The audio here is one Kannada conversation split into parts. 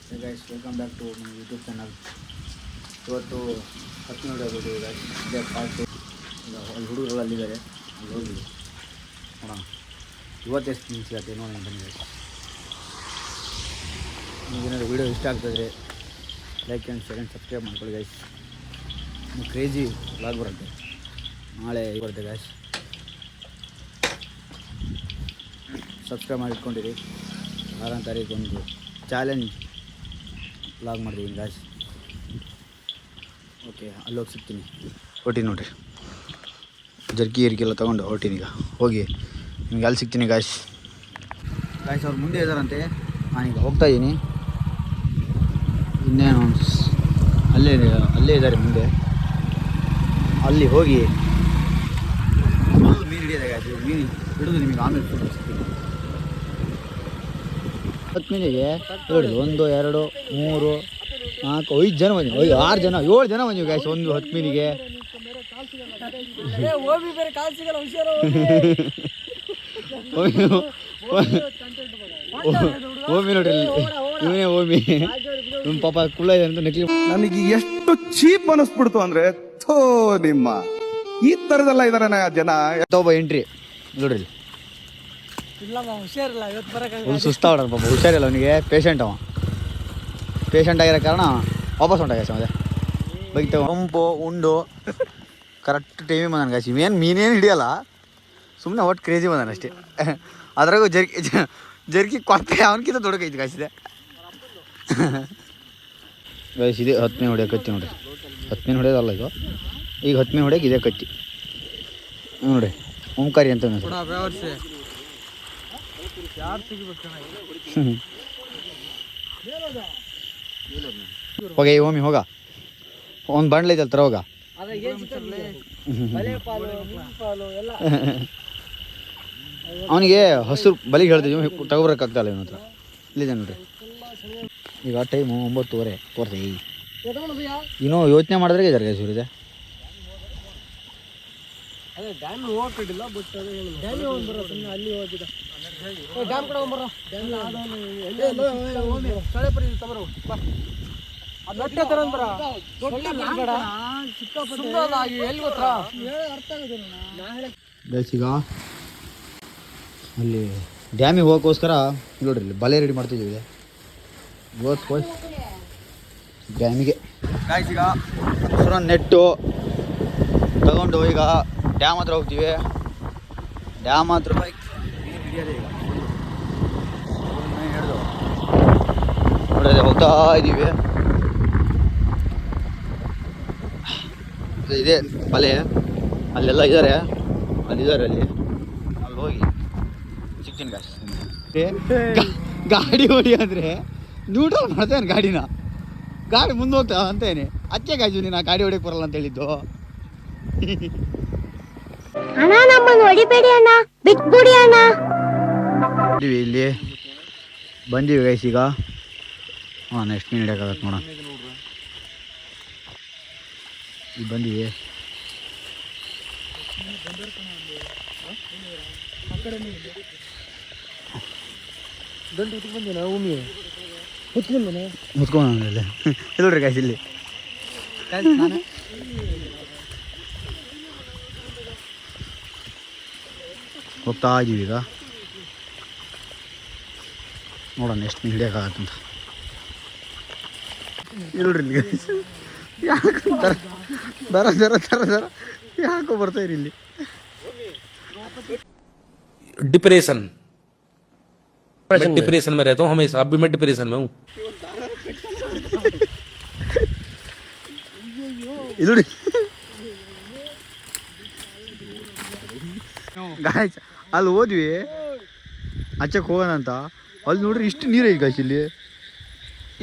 Hey guys, welcome back to my YouTube channel. ಇವತ್ತು 10 ನೋಡಿ ಹೋಗ್ಬಿಟ್ಟಿವಿ ಗಾಯ್ಸ್. ಇದೇ ಪಾರ್ಟ್ ಅಲ್ಲಿ ಹುಡುಗರು ಅಲ್ಲಿದ್ದಾರೆ, ಅಲ್ಲಿ ಹೋಗಿ ನೋಡೋಣ ಇವತ್ತೆಷ್ಟು ನಿಮಿಷ ಆಗುತ್ತೆ ನೋಡೋಣ ಬನ್ನಿ ಗಾಯ್ಸ್. ನಿಮಗೇನಾದ್ರು ವೀಡಿಯೋ ಇಷ್ಟ ಆಗ್ತಾಯಿದ್ರೆ like and share and subscribe ಮಾಡ್ಕೊಳ್ಳಿ ಗಾಯ್ಸ್. ಇನ್ನು ಕ್ರೇಜಿ ವ್ಲಾಗ್ ಬರುತ್ತೆ, ನಾಳೆ ಬರುತ್ತೆ ಗಾಯ್ಸ್. ಸಬ್ಸ್ಕ್ರೈಬ್ ಮಾಡಿ ಇಟ್ಕೊಂಡಿರಿ. 6ನೇ ತಾರೀಕು ಒಂದು ಚಾಲೆಂಜ್ ವ್ಲಾಗ್ ಮಾಡಿದ್ದೀನಿ ಗಾಯ್ಸ್. ಓಕೆ, ಅಲ್ಲೋಗಿ ಸಿಗ್ತೀನಿ. ಹೊರ್ತೀನಿ ನೋಡಿರಿ, ಜರ್ಕಿ ಗಿರ್ಕಿಯೆಲ್ಲ ತೊಗೊಂಡು ಹೊರ್ತೀನಿ. ಈಗ ಹೋಗಿ ನಿಮ್ಗೆ ಅಲ್ಲಿ ಸಿಗ್ತೀನಿ ಗಾಯ್ಸ್. ಅವ್ರು ಮುಂದೆ ಇದ್ದಾರಂತೆ, ನಾನೀಗ ಹೋಗ್ತಾಯಿದ್ದೀನಿ. ಇನ್ನೇನು ಅಲ್ಲೇ ಇದ್ದಾರೆ ಮುಂದೆ. ಅಲ್ಲಿ ಹೋಗಿ ಮೀನು ಹಿಡಿಯೋದೆ ಗಾಯ್ಸ್. ಮೀನು ಹಿಡಿದು ನಿಮಗೆ ಆಮೇಲೆ ಸಿಗ್ತೀನಿ. 10 ಮೀನಿಗೆ ನೋಡಿ 1 2 3 4 5 ಜನ ಬಂದಿವಿ, 6 ಜನ 7 ಜನ ಬಂದಿವಿ ಗಾಯ್ಸ್. ಒಂದು 10 ಮೀನಿಗೆ ಓಮಿ ನೋಡ್ರಿ, ಇವನೇ ಓಮಿ. ನಿಮ್ಮ ಪಾಪ ಕುಳ್ಳ ಇದೆ ಅಂತ ನಕಲಿ. ನನಗೆ ಎಷ್ಟು ಚೀಪ್ ಅನಿಸ್ಬಿಡ್ತು ಅಂದ್ರೆ, ಥೋ ನಿಮ್ಮ ಈ ತರದೆಲ್ಲ ಇದಾರೆ ಜನ. ಒಬ್ಬ ಎಂಟ್ರಿ ನೋಡ್ರಿ, ಒಂದು ಸುಸ್ತಾವಡ ಪಾಪ, ಹುಷಾರಿಲ್ಲ ಅವನಿಗೆ. ಪೇಷಂಟ್ ಆಗಿರೋ ಕಾರಣ ವಾಪಸ್ ಹೊಂಟಾಗ ಅದೇ ಬೈತ ಹೊಂಪು ಉಂಡು ಕರೆಕ್ಟ್ ಟೈಮಿಗೆ ಬಂದಾನ ಗಾಯ್ಸ್. ಮೀನೇನು ಹಿಡಿಯಲ್ಲ, ಸುಮ್ಮನೆ ಒಟ್ಟು ಕ್ರೇಜಿ ಬಂದಾನ ಅಷ್ಟೇ. ಅದ್ರಾಗೂ ಜರ್ಕಿ ಕೊರತೆ ಅವನಕ್ಕಿಂತ ದೊಡ್ಡಕೈತಿ ಗಾಯ್ಸ್. ಇದೆ ಗಾಯ್ಸ್, ಇದೆ 10 ಮೀನು ಹೊಡಿಯೋ ಕತ್ತಿ ನೋಡ್ರಿ. 10 ಮೀನು ಹೊಡೆಯೋದಲ್ಲ ಇದು, ಈಗ 10 ಮೀನು ಹೊಡಿಯೋಕೆ ಇದೆ ಕತ್ತಿ ನೋಡ್ರಿ. ಓಂಕಾರಿ ಅಂತ ಹೋಗ ಓಮಿ ಹೋಗ, ಒಂದು ಬಂಡ್ಲ ಐತಲ್ ತರ ಹೋಗ. ಅವನಿಗೆ ಹಸಿರು ಬಲಿಗೆ ಹೇಳ್ತೀವಿ, ತಗೋಬರಕ್ಕಾಗ್ತಾಯಿಲ್ಲ ಇವನ ಹತ್ರ. ಇಲ್ಲಿದೆ ನೋಡ್ರಿ, ಈಗ ಟೈಮು 9:30 ತೋರ್ಸಿ. ಇನ್ನೂ ಯೋಚನೆ ಮಾಡಿದ್ರೆ ಇದ್ದಾರೆ ಗಾಯ್ಸ್ ಇದೆ. ಈಗ ಅಲ್ಲಿ ಡ್ಯಾಮಿಗೆ ಹೋಗೋಕ್ಕೋಸ್ಕರ ನೋಡ್ರಿ ಇಲ್ಲಿ ಬಲೆ ರೆಡಿ ಮಾಡ್ತಿದ್ದೀವಿ. ಇವತ್ತು ಡ್ಯಾಮಿಗೆ ಗಾಯ್ಸ್ ಈಗ ಸುರ ನೆಟ್ಟು ತಗೊಂಡು ಈಗ ಡ್ಯಾಮ್ ಹತ್ರ ಹೋಗ್ತೀವಿ. ಡ್ಯಾಮ್ ಹತ್ರ ಹಿಡಿಯೋದೆ ಈಗ ಹಿಡಿದು ನೋಡಿದ್ರೆ ಹೋಗ್ತಾ ಇದ್ದೀವಿ. ಇದೆ ಬಲೆ, ಅಲ್ಲೆಲ್ಲ ಇದ್ದಾರೆ, ಅಲ್ಲಿ ಹೋಗಿ ಸಿಗ್ತೀನಿ ಗಾಯ್ಸ್. ಗಾಡಿ ಹೊಡಿ ಅಂದರೆ ನ್ಯೂಟ್ರಲ್ ಮಾಡ್ತೇನೆ ಗಾಡಿನ. ಗಾಡಿ ಮುಂದೆ ಹೋಗ್ತಾ ಅಂತೇನೆ ಅಚ್ಚೆ ಗಾಯ್ಸು ನೀನು ಗಾಡಿ ಹೊಡಿಯಕ್ಕೆ ಬರಲ್ಲ ಅಂತ ಹೇಳಿದ್ದು. ಇಲ್ಲಿ ಬಂದೀವಿ ಗೈಸ್ ಈಗ. ನೆಕ್ಸ್ಟ್ ಮೀನು ಹಿಡಿಯೋಕ್ಕಾಗತ್ತೆ ನೋಡೋಣ. ಈಗ ಬಂದೀವಿ. ಮುತ್ಕೊಂಡ್ರೆ ನೋಡ್ರಿ ಗಾಯ್ಸ್ ಇಲ್ಲಿ ಹೋಗ್ತಾ ಇದ್ದೀವಿ ಈಗ. ನೋಡೋಣ ಎಷ್ಟು ಮೀನು ಹಿಡಿಯೋಕ್ಕಾಗತ್ತಂತ. ಇಲ್ರಿ ಇಲ್ಲಿ ಗಾಯ್ಸ್, ಯಾಕೆ ದರ ಯಾಕೋ ಬರ್ತಾಯಿರಿ ಇಲ್ಲಿ. डिप्रेशन में रहता हूँ हमेशा. अभी मैं डिप्रेशन में हूँ. ಇಲ್ಲಿ ಗಾಯ್ಸ್ ಅಲ್ಲಿ ಹೋದ್ವಿ ಹಚ್ಚಕ್ಕೆ ಹೋಗೋಣ ಅಂತ. ಅಲ್ಲಿ ನೋಡ್ರಿ ಇಷ್ಟು ನೀರು ಐತೆ ಗಾಯ್ಸ್. ಇಲ್ಲಿ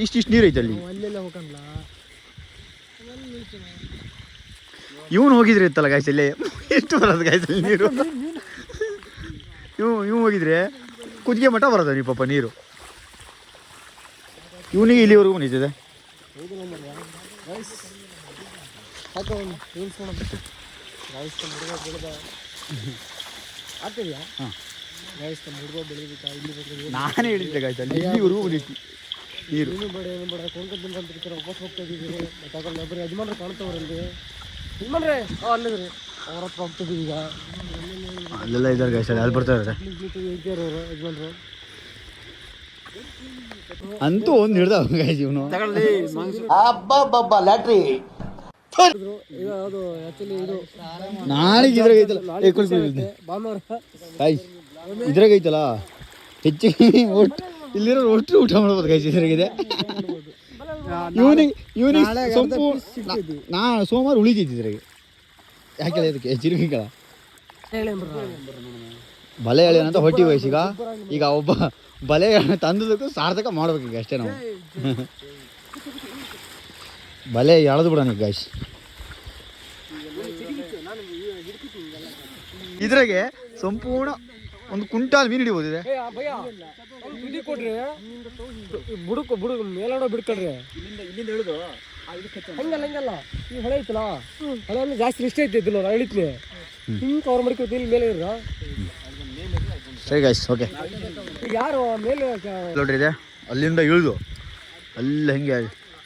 ಇಷ್ಟು ನೀರು ಐತೆ ಅಲ್ಲಿ. ಇವನು ಹೋಗಿದ್ರೆ ಇತ್ತಲ್ಲ ಗಾಯ್ಸ್, ಇಲ್ಲಿ ಎಷ್ಟು ಬರೋದು ಗಾಯ್ಸ್ ಅಲ್ಲಿ ನೀರು. ಇವ್ ಹೋಗಿದ್ರೆ ಕುದಿಗೆ ಮಠ ಬರೋದ ನೀ ಪಾಪ ನೀರು. ಇವನಿಗೆ ಇಲ್ಲಿವರೆಗೂ ನಿಂತಿದೆ. ನಾನು ಹೇಳಿದ್ದೆ ಗಾಯ್ತು ಅಲ್ಲಿ ಇಲ್ಲಿವರೆಗೂ ಬಂದಿತ್ತು. ನೀರು ಏನು ಬೇಡ ಏನು ಬೇಡ ಕೊಂಡ್ಕೊಂಡು ಬಂದಿರ್ತಾರೆ ವಾಪಸ್ ಹೋಗ್ತಾ ಇದ್ದೀವಿ ಮತ್ತೆ ಬರೀ ಯಜಮಾನ್ರು ಕಾಣ್ತಾವ್ರಲ್ಲಿ ಯಜಮಾನ್ರೆ ಅಲ್ಲಿದ್ರಿ ಅವ್ರ ಹತ್ರ ಹೋಗ್ತಿದ್ದೀವಿ ಈಗ ಅಲ್ಲೆಲ್ಲ ಇದ್ದಾರೆ ಗೈಸ್ ಅಲ್ಲಿ ಬರ್ತಾ ಇದ್ದಾರೆ ಇದ್ದಾರೆ ಅವರು ಯಜಮಾನ್ರು ಅಂತೂ ಒಂದು ಹಿಡ್ದ ಗೈಸ್ ಇವನು ಲ್ಯಾಟ್ರಿ ಈಗ ಅದು ಆ್ಯಕ್ಚುಲಿ ಇದು ನಾಳೆಗೆ ಇದ್ರಾಗ ಐತಲ್ಲ ಭಾನುವಾರ ಗೈಸ್ ಇದ್ರಾಗ ಐತಲ್ಲ ಹೆಚ್ಚಿಗೆ ಒಟ್ಟು ಇಲ್ಲಿರೋ ಒಟ್ಟು ಊಟ ಮಾಡ್ಬೋದು ಗೈಸ್ ಇದ್ರಾಗಿದೆ ಇವನಿಗೆ ಸೊಪ್ಪು ನಾ ಸೋಮವಾರ ಉಳಿತೈತಿ ಇದ್ರಾಗೆ ಯಾಕೆ ಇದಕ್ಕೆ ಚಿರುಕಿಗಳ ಬಲೆ ಎಳೆ ಅಂತ ಹೊಟ್ಟಿ ವಯಸ್ಸು ಈಗ ಒಬ್ಬ ಬಲೆ ತಂದದಕ್ಕೂ ಸಾರ್ಥಕ ಮಾಡ್ಬೇಕು ಈಗ ಅಷ್ಟೇ ನಾವು ಬಲೆ ಎಳೆದು ಬಿಡೋಣ ಗೈಸ್ ಇದ್ರಾಗೆ ಸಂಪೂರ್ಣ ಒಂದು ಕುಂಟಾಲ್ ಮೀನು ಹಿಡಿಬೋದಿದೆ ತುದಿ ಕೊಡ್ರಿ ಬುಡುಕು ಮೇಲಾಡೋ ಬಿಡ್ಕೊಳ್ರಿ ಇಲ್ಲಿಂದ ಹಿಡಿದು ಹಂಗಲ್ಲ ಈ ಹೊಳೆ ಐತಲ್ಲ ಹೊಳೆ ಅಂದ್ರೆ ಜಾಸ್ತಿ ಇಷ್ಟ ಐತಿ ಇದ್ದಿಲ್ಲ ಹೇಳಿದ್ನಿ ಹಿಂಗೆ ಕವರ್ ಮಾಡ್ಕೊತೀನಿ ಇಲ್ಲಿ ಮೇಲೆ ಇರ ಸರಿ ಗೈಸ್ ಓಕೆ ಈಗ ಯಾರು ಮೇಲೆ ನೋಡ್ರಿ ಇದೆ ಅಲ್ಲಿಂದ ಇಳಿದು ಅಲ್ಲ ಹಿಂಗೆ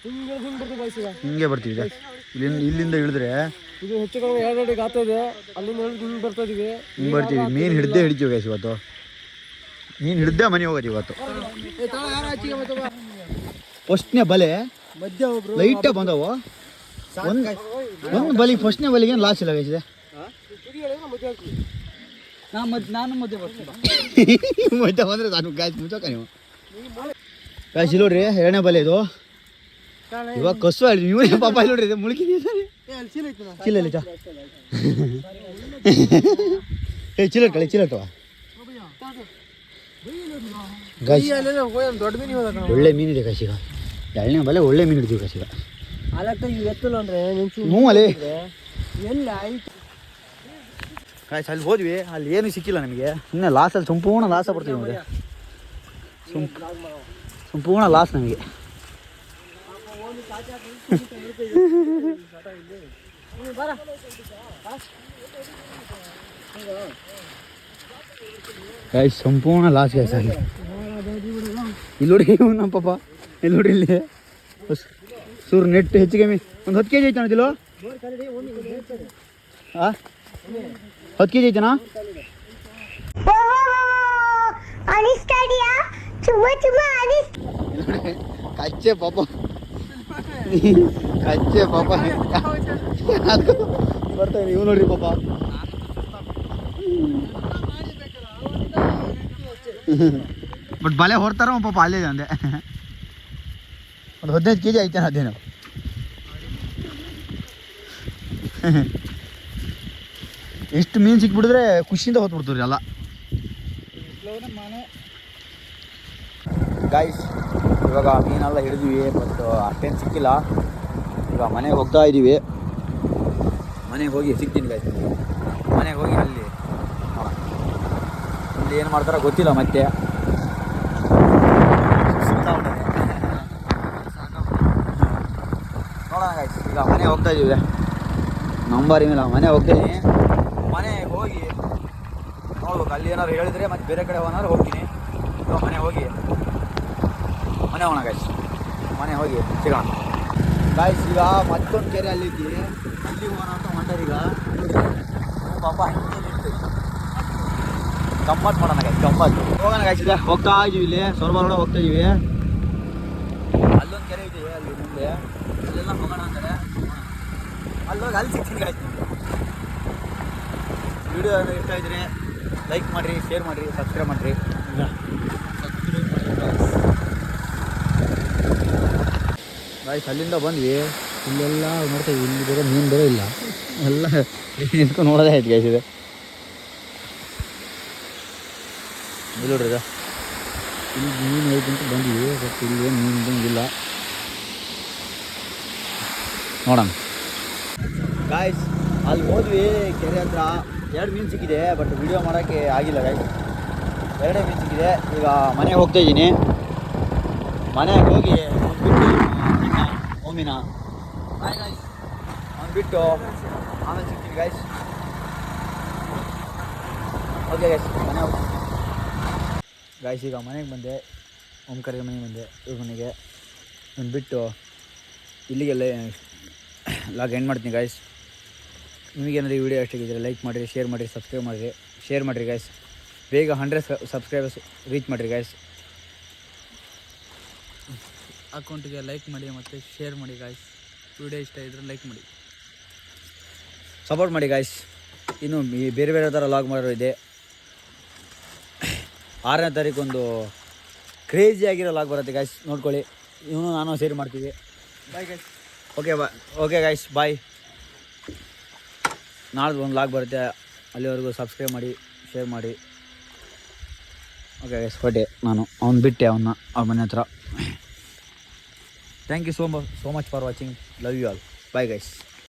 ಹಿಂಗೆ ಬರ್ತೀವಿ ಬಯಸಿಗ ಹಿಂಗೆ ಬರ್ತೀವಿ ಇದೆ ಇಲ್ಲಿಂದ ಇಳಿದ್ರೆ ಇದು ಹೆಚ್ಚು ಕಡಿಮೆ 2 ಅಡಿಗೆ ಆಗ್ತದೆ ಅಲ್ಲಿಂದ ಹಿಂಗೆ ಬರ್ತಾ ಇದೀವಿ ಹಿಂಗೆ ಬರ್ತೀವಿ ಮೀನು ಹಿಡ್ದೇ ಹಿಡಿತೀವಿ ಗೈಸ್ ಇವತ್ತು ಮೀನು ಹಿಡ್ದೇ ಮನೆ ಹೋಗೋದು ಇವತ್ತು ಫಸ್ಟ್ನೇ ಬಲೆ ಮಧ್ಯ ಒಬ್ರು ಲೈಟಾಗಿ ಬಂದವು ಒಂದು ಬಲಿ ಫಸ್ಟ್ನೇ ಬಲಿಗೆ ಏನು ಲಾಸ್ ಇಲ್ಲ ಗೈಸ್ ಇದೆ ನಾನು ಮಧ್ಯೆ ಬರ್ತೀನಿ ಮಧ್ಯ ಬಂದರೆ ನಾನು ಗಾಯ್ಸ್ ಮುಚ್ಚೋಕ ನೀವು ಗಾಯ್ಸ್ ಇಲ್ಲಿ ನೋಡ್ರಿ 2ನೇ ಬಲೆ ಇದು ಇವಾಗ ಕಸು ಹೇಳಿ ಇವನೇ ಪಾಪ ಇಲ್ಲಿ ನೋಡ್ರಿ ಮುಳುಕಿದೀಯ ಸರಿ ಚೀಲ ಇಲ್ಲ ಚಾ ಚೀಲ ಕಳಿ ಗಾಯ್ಸ್ ದೊಡ್ಡ ಮೀನು ಒಳ್ಳೆ ಮೀನಿದೆ ಕಾಶಿಗ 2ನೇ ಬಲೆ ಒಳ್ಳೆ ಮೀನು ಹಿಡಿದೀವಿ ಕಾಶಿಗ ಅಲ್ಲಕ್ಕ ಇವು ಎತ್ತಲ್ಲ ಅಂದ್ರೆ ಹ್ಞೂ ಅಲ್ಲಿ ಎಲ್ಲ ಆಯ್ತು ಕಾಯ್ಸ್ ಅಲ್ಲಿ ಹೋದ್ವಿ ಅಲ್ಲಿ ಏನು ಸಿಕ್ಕಿಲ್ಲ ನಮಗೆ ಇನ್ನು ಲಾಸಲ್ಲಿ ಸಂಪೂರ್ಣ ಲಾಸ ಬರ್ತೀವಿ ನಮಗೆ ಸಂಪೂರ್ಣ ಲಾಸ್ ನಮಗೆ ಗಾಯ್ಸ್ ಸಂಪೂರ್ಣ ಲಾಸ್ ಗಾಯ್ಸ್ ಅಲ್ಲಿ ಇಲ್ಲಿ ನೋಡಿ ನಮ್ಮ ಪಾಪ ಇಲ್ಲಿ ನೋಡ್ರಿ ಇಲ್ಲಿ ಸೂರು ನೆಟ್ ಹೆಚ್ಚು ಕಮ್ಮಿ ಒಂದು 10 kg ಐತೆ ಅನ್ನೋದಿಲ್ಲ ಹಾಂ 10 kg ಐತೆನಾ ಕಚ್ಚೆ ಪಾಪ ಬರ್ತಾ ಇವ್ ನೋಡ್ರಿ ಪಾಪ ಬಟ್ ಬಲೆ ಹೊರ್ತಾರ ಪಾಪ ಅಲ್ಲೇ ಅಂದೆ ಒಂದು 15 kg ಐತೆ ಅದೇನು ಎಷ್ಟು ಮೀನು ಸಿಕ್ಬಿಡಿದ್ರೆ ಖುಷಿಯಿಂದ ಹೊತ್ಬಿಡ್ತೀವಿ ಎಲ್ಲ ಗಾಯ್ಸ್ ಇವಾಗ ಮೀನೆಲ್ಲ ಹಿಡಿದ್ವಿ ಬಟ್ ಅಷ್ಟೇನು ಸಿಕ್ಕಿಲ್ಲ ಈಗ ಮನೆಗೆ ಹೋಗ್ತಾ ಇದ್ದೀವಿ ಮನೆಗೆ ಹೋಗಿ ಸಿಗ್ತೀನಿ ಗಾಯ್ಸ್ ಮನೆಗೆ ಹೋಗಿ ಅಲ್ಲಿ ಇಲ್ಲಿ ಏನು ಮಾಡ್ತಾರೋ ಗೊತ್ತಿಲ್ಲ ಮತ್ತೆ ನೋಡೋಣ ಗಾಯ್ಸ್ ಈಗ ಮನೆಗೆ ಹೋಗ್ತಾ ಇದ್ದೀವಿ ನಂಬರ್ ಇಲ್ಲ ಮನೆಗೆ ಹೋಗ್ತೀನಿ ಮನೆಗೆ ಹೋಗಿ ನೋಡ್ಬೇಕು ಅಲ್ಲಿ ಏನಾದ್ರು ಹೇಳಿದ್ರೆ ಮತ್ತೆ ಬೇರೆ ಕಡೆ ಹೋಗೋನಾದ್ರು ಹೋಗ್ತೀನಿ ಇವಾಗ ಮನೆಗೆ ಹೋಗಿ ಮನೆ ಹೋಗೋಣ ಗಾಯ್ಸ್ ಮನೆ ಹೋಗಿ ಸಿಗೋಣ ಗಾಯ್ಸ್ ಈಗ ಮತ್ತೊಂದು ಕೆರೆ ಅಲ್ಲಿದ್ದೀವಿ ಅಲ್ಲಿ ಹೋಗೋಣ ಅಂತ ಹೊಂಟಾರೀಗ ಪಾಪ ಗಮ್ಮತ್ತು ಮಾಡೋಣ ಗಾಯ್ಸ್ ಗಮ್ಮತ್ತು ಹೋಗೋಣ ಗಾಯ್ಸ್ ಇದೆ ಹೋಗ್ತಾ ಇದ್ದೀವಿ ಇಲ್ಲಿ ಸೊರಬಾರ ಹೋಗ್ತಾ ಇದ್ದೀವಿ ಅಲ್ಲೊಂದು ಕೆರೆ ಇದೆ ಅಲ್ಲಿ ಮುಂದೆ ಅಲ್ಲೆಲ್ಲ ಹೋಗೋಣ ಅಂತಾರೆ ಅಲ್ಲೋಗಿ ಅಲ್ಲಿ ಸಿಗ್ತೀನಿ ಗಾಯ್ಸ್ ವಿಡಿಯೋ ಇಷ್ಟ ಇದ್ರೆ ಲೈಕ್ ಮಾಡಿರಿ ಶೇರ್ ಮಾಡಿರಿ ಸಬ್ಸ್ಕ್ರೈಬ್ ಮಾಡಿರಿ ಗಾಯ್ಸ್ ಅಲ್ಲಿಂದ ಬಂದ್ವಿ ಇಲ್ಲೆಲ್ಲ ನೋಡ್ತಾ ಇದ್ದೀವಿ ಇಲ್ಲಿ ಬೇರೆ ಮೀನು ಬೇರೆ ಇಲ್ಲ ಎಲ್ಲ ನಿಂತ್ಕೊಂಡು ನೋಡೋದೇ ಆಯ್ತು ಗಾಯ್ಸ್ ಇದೆ ಇಲ್ಲಿ ನೋಡ್ರಿ ಇದು ಇಲ್ಲಿ ಮೀನು ಐತೆ ಅಂತ ಬಂದ್ವಿ ಬಟ್ ಇಲ್ಲಿ ಏನು ಮೀನು ಬಂದಿಲ್ಲ ನೋಡೋಣ ಗಾಯ್ಸ್ ಅಲ್ಲಿ ಹೋದ್ವಿ ಕೆರೆ ಹತ್ರ 2 ಮೀನು ಸಿಕ್ಕಿದೆ ಬಟ್ ವಿಡಿಯೋ ಮಾಡೋಕ್ಕೆ ಆಗಿಲ್ಲ ಗಾಯ್ಸ್ 2 ಮೀನು ಸಿಕ್ಕಿದೆ ಈಗ ಮನೆಗೆ ಹೋಗ್ತಾ ಇದ್ದೀನಿ ಮನೆಗೆ ಹೋಗಿ ಬಿಟ್ಟು ಒಮ್ಮಿನ ಬಿಟ್ಟು ಆಮೇಲೆ ಸಿಗ್ತೀನಿ ಗಾಯ್ಸ್ ಓಕೆ ಗಾಯ್ಸ್ ಮನೆ ಗಾಯ್ಸ್ ಈಗ ಮನೆಗೆ ಬಂದೆ ಓಂಕಾರ ಮನೆಗೆ ಬಂದೆ ಇವ್ರ ಮನೆಗೆ ಬಿಟ್ಟು ಇಲ್ಲಿಗೆಲ್ಲ ಲಾಗ್ ಎಂಡ್ ಮಾಡ್ತೀನಿ ಗಾಯ್ಸ್. ನಿಮಗೇನಾದ್ರು ಈ ವಿಡಿಯೋ ಇಷ್ಟಾಗಿದ್ದರೆ ಲೈಕ್ ಮಾಡಿರಿ, ಶೇರ್ ಮಾಡಿರಿ, ಸಬ್ಸ್ಕ್ರೈಬ್ ಮಾಡಿರಿ, ಶೇರ್ ಮಾಡಿರಿ ಗಾಯ್ಸ್. ಬೇಗ 100 ಸಬ್ಸ್ಕ್ರೈಬರ್ಸ್ ರೀಚ್ ಮಾಡಿರಿ ಗಾಯ್ಸ್. ಅಕೌಂಟಿಗೆ ಲೈಕ್ ಮಾಡಿ ಮತ್ತು ಶೇರ್ ಮಾಡಿ ಗಾಯ್ಸ್. ವಿಡಿಯೋ ಇಷ್ಟ ಇದ್ದರೆ ಲೈಕ್ ಮಾಡಿ, ಸಪೋರ್ಟ್ ಮಾಡಿ ಗಾಯ್ಸ್. ಇನ್ನು ಬೇರೆ ಬೇರೆ ಥರ ಲಾಗ್ ಮಾಡೋರು ಇದೆ. 6ನೇ ತಾರೀಕು ಒಂದು ಕ್ರೇಜಿಯಾಗಿರೋ ಲಾಗ್ ಬರುತ್ತೆ ಗಾಯ್ಸ್, ನೋಡ್ಕೊಳ್ಳಿ. ಇವನು ನಾನು ಶೇರ್ ಮಾಡ್ತೀವಿ. Bye guys. Okay guys, bye. ನಾಳೆ ಒಂದು ಲಾಗ್ ಬರುತ್ತೆ, ಅಲ್ಲಿವರೆಗೂ ಸಬ್ಸ್ಕ್ರೈಬ್ ಮಾಡಿ, ಶೇರ್ ಮಾಡಿ. ಓಕೆ ಗೈಸ್, ಹೊಟ್ಟೆ ನಾನು ಬಿಟ್ಟೆ ಅವ್ರ ಮನೆ ಹತ್ರ. Thank you so much for watching. Love you all. Bye guys.